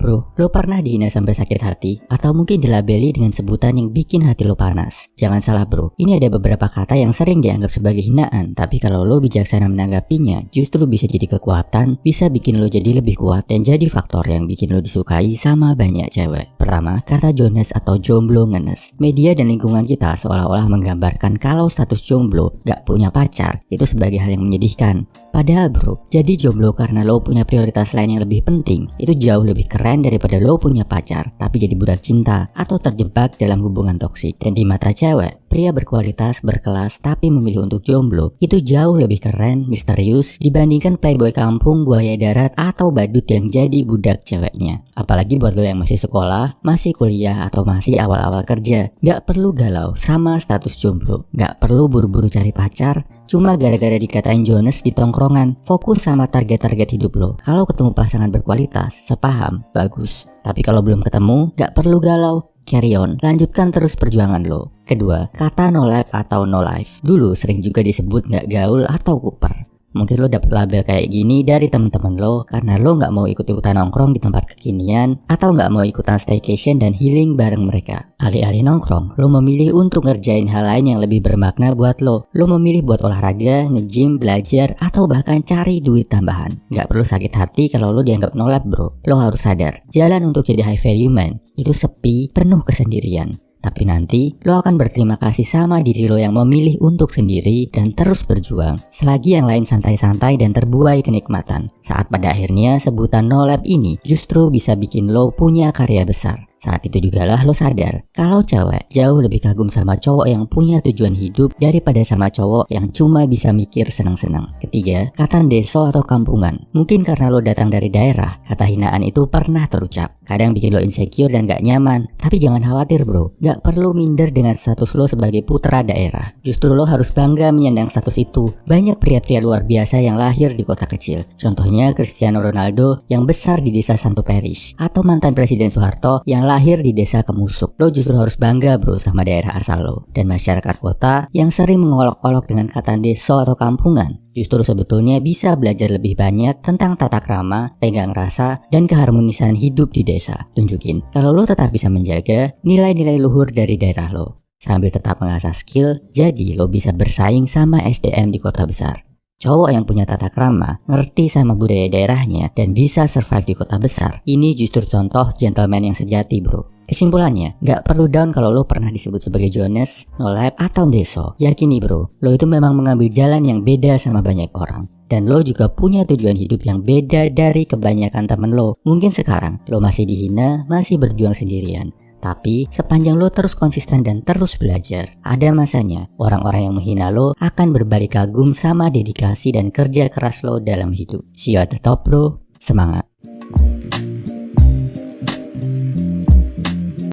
bro, lo pernah dihina sampai sakit hati? Atau mungkin dilabeli dengan sebutan yang bikin hati lo panas? Jangan salah bro, ini ada beberapa kata yang sering dianggap sebagai hinaan, tapi kalau lo bijaksana menanggapinya, justru bisa jadi kekuatan, bisa bikin lo jadi lebih kuat, dan jadi faktor yang bikin lo disukai sama banyak cewek. Pertama, kata jones atau jomblo ngenes. Media dan lingkungan kita seolah-olah menggambarkan kalau status jomblo gak punya pacar itu sebagai hal yang menyedihkan. Padahal bro, jadi jomblo karena lo punya prioritas lain yang lebih penting, itu jauh lebih keren daripada lo punya pacar tapi jadi budak cinta atau terjebak dalam hubungan toksik. Dan di mata cewek, pria berkualitas, berkelas tapi memilih untuk jomblo itu jauh lebih keren, misterius dibandingkan playboy kampung, buaya darat atau badut yang jadi budak ceweknya. Apalagi buat lo yang masih sekolah, masih kuliah atau masih awal-awal kerja, gak perlu galau sama status jomblo, gak perlu buru-buru cari pacar cuma gara-gara dikatain jones di tongkrongan. Fokus sama target-target hidup lo. Kalau ketemu pasangan berkualitas, sepaham, bagus. Tapi kalau belum ketemu, gak perlu galau. Carry on, lanjutkan terus perjuangan lo. Kedua, kata no life atau no life. Dulu sering juga disebut gak gaul atau kuper. Mungkin lo dapet label kayak gini dari temen-temen lo karena lo gak mau ikut-ikutan nongkrong di tempat kekinian atau gak mau ikutan staycation dan healing bareng mereka. Alih-alih nongkrong, lo memilih untuk ngerjain hal lain yang lebih bermakna buat lo. Lo memilih buat olahraga, nge-gym, belajar, atau bahkan cari duit tambahan. Gak perlu sakit hati kalau lo dianggap no life bro. Lo harus sadar, jalan untuk jadi high value man itu sepi, penuh kesendirian. Tapi nanti lo akan berterima kasih sama diri lo yang memilih untuk sendiri dan terus berjuang. Selagi yang lain santai-santai dan terbuai kenikmatan. Saat pada akhirnya sebutan no life ini justru bisa bikin lo punya karya besar. Saat itu juga lah lo sadar kalau cewek jauh lebih kagum sama cowok yang punya tujuan hidup daripada sama cowok yang cuma bisa mikir senang-senang. Ketiga, kata deso atau kampungan. Mungkin karena lo datang dari daerah, kata hinaan itu pernah terucap. Kadang bikin lo insecure dan gak nyaman. Tapi jangan khawatir bro, gak perlu minder dengan status lo sebagai putra daerah. Justru lo harus bangga menyandang status itu. Banyak pria-pria luar biasa yang lahir di kota kecil. Contohnya Cristiano Ronaldo yang besar di desa Santo Parish, atau mantan Presiden Soeharto yang lahir di desa Kemusuk. Lo justru harus bangga bro sama daerah asal lo. Dan masyarakat kota yang sering mengolok-olok dengan kata deso atau kampungan justru sebetulnya bisa belajar lebih banyak tentang tata krama, tenggang rasa, dan keharmonisan hidup di desa. Tunjukin kalau lo tetap bisa menjaga nilai-nilai luhur dari daerah lo sambil tetap mengasah skill, jadi lo bisa bersaing sama SDM di kota besar. Cowok yang punya tata krama, ngerti sama budaya daerahnya, dan bisa survive di kota besar. Ini justru contoh gentleman yang sejati bro. Kesimpulannya, gak perlu down kalau lo pernah disebut sebagai jones, no life, atau deso. Yakini bro, lo itu memang mengambil jalan yang beda sama banyak orang. Dan lo juga punya tujuan hidup yang beda dari kebanyakan temen lo. Mungkin sekarang lo masih dihina, masih berjuang sendirian. Tapi sepanjang lo terus konsisten dan terus belajar, ada masanya orang-orang yang menghina lo akan berbalik kagum sama dedikasi dan kerja keras lo dalam hidup. See you at the top bro, semangat!